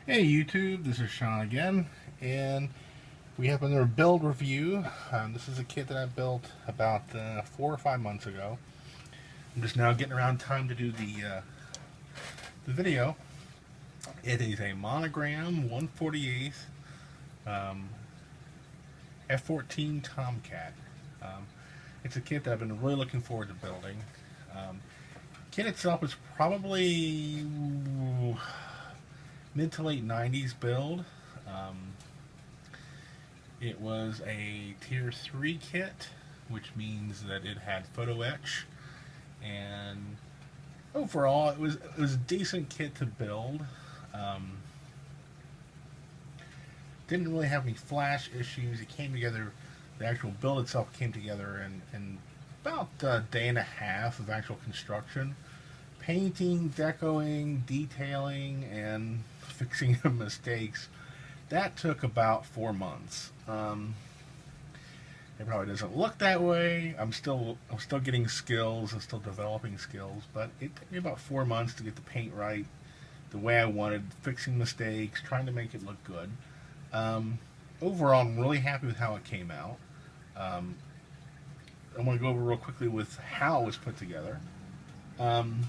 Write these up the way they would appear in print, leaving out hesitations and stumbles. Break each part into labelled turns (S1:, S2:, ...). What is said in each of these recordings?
S1: Hey YouTube, this is Sean again, and we have another build review. This is a kit that I built about 4 or 5 months ago. I'm just now getting around time to do the video. It is a Monogram 1/48 um, F-14 Tomcat. It's a kit that I've been really looking forward to building. Kit itself is probably mid to late 90s build. Um, it was a tier 3 kit, which means that it had photo etch, and overall it was a decent kit to build. Um, didn't really have any flash issues. It came together, the actual build itself came together in about a day and a half of actual construction. Painting, decoing, detailing, and fixing the mistakes, that took about 4 months. It probably doesn't look that way. I'm still getting skills. I'm still developing skills, but it took me about 4 months to get the paint right, the way I wanted, fixing mistakes, trying to make it look good. Overall, I'm really happy with how it came out. Um, I want to go over real quickly with how it was put together. Um,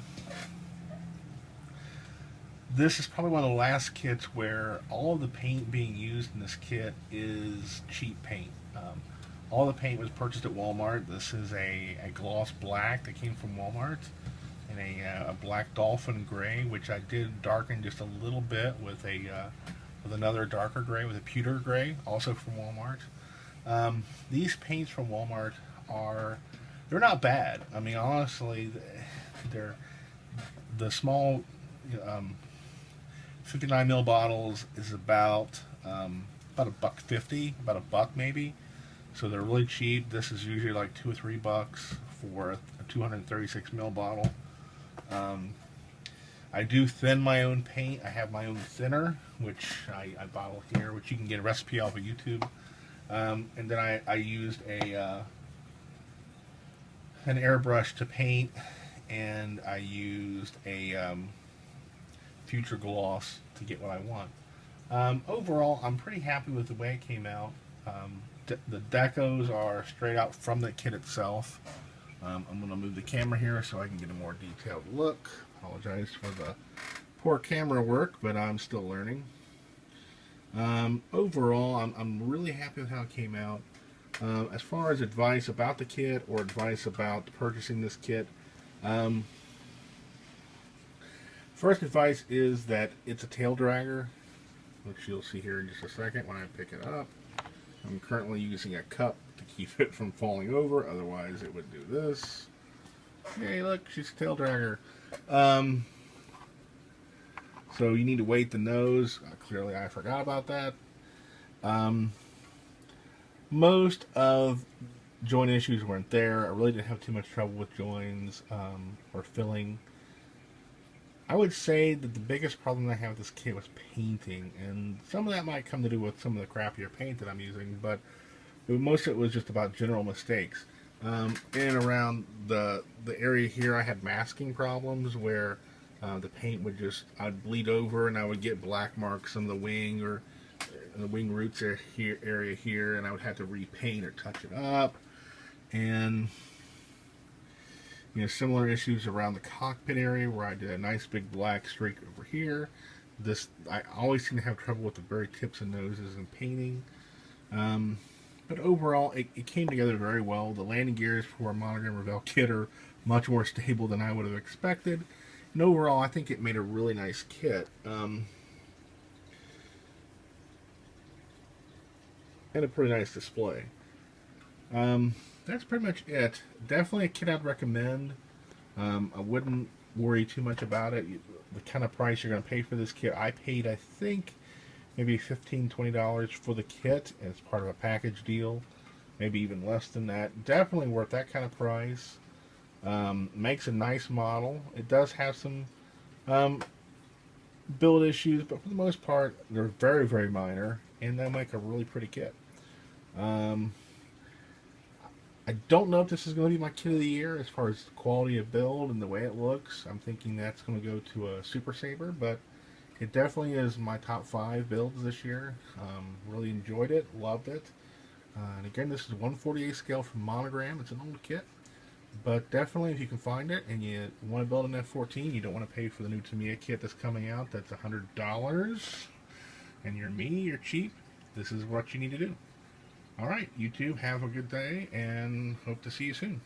S1: this is probably one of the last kits where all of the paint being used in this kit is cheap paint. All the paint was purchased at Walmart. This is a gloss black that came from Walmart, and a black dolphin gray, which I did darken just a little bit with another darker gray, with a pewter gray, also from Walmart. These paints from Walmart they're not bad. I mean, honestly, they're the small 59 ml bottles is about $1.50, about a buck maybe. So they're really cheap. This is usually like $2 or $3 for a 236 ml bottle. I do thin my own paint. I have my own thinner, which I bottle here, which you can get a recipe off of YouTube. And then I used an airbrush to paint, and I used a future gloss to get what I want. Overall, I'm pretty happy with the way it came out. The decos are straight out from the kit itself. I'm going to move the camera here so I can get a more detailed look. Apologize for the poor camera work, but I'm still learning. Overall, I'm really happy with how it came out. As far as advice about the kit or advice about purchasing this kit, first advice is that it's a tail dragger, which you'll see here in just a second when I pick it up. I'm currently using a cup to keep it from falling over, otherwise it would do this. Hey, look, she's a tail dragger. So you need to weight the nose. Clearly I forgot about that. Most of joint issues weren't there. I really didn't have too much trouble with joins or filling. I would say that the biggest problem I have with this kit was painting, and some of that might come to do with some of the crappier paint that I'm using, but most of it was just about general mistakes. In and around the area here, I had masking problems where the paint I'd bleed over and I would get black marks on the wing or the wing roots area here, and I would have to repaint or touch it up. And similar issues around the cockpit area where I did a nice big black streak over here. I always seem to have trouble with the very tips and noses and painting. But overall, it came together very well. The landing gears for a Monogram Revell kit are much more stable than I would have expected. And overall, I think it made a really nice kit. And a pretty nice display. That's pretty much it. Definitely a kit I'd recommend. I wouldn't worry too much about it. The kind of price you're going to pay for this kit, I paid, I think, maybe $15, $20 for the kit as part of a package deal. Maybe even less than that. Definitely worth that kind of price. Makes a nice model. It does have some build issues, but for the most part, they're very, very minor, and they make a really pretty kit. I don't know if this is going to be my kit of the year as far as the quality of build and the way it looks. I'm thinking that's going to go to a Super Saber, but It definitely is my top 5 builds this year. Really enjoyed it, loved it. And again, this is 1/48 scale from Monogram. It's an old kit, but definitely if you can find it and you want to build an F-14, you don't want to pay for the new Tamiya kit that's coming out. That's $100, and you're me, you're cheap. This is what you need to do. All right, you two have a good day, and hope to see you soon.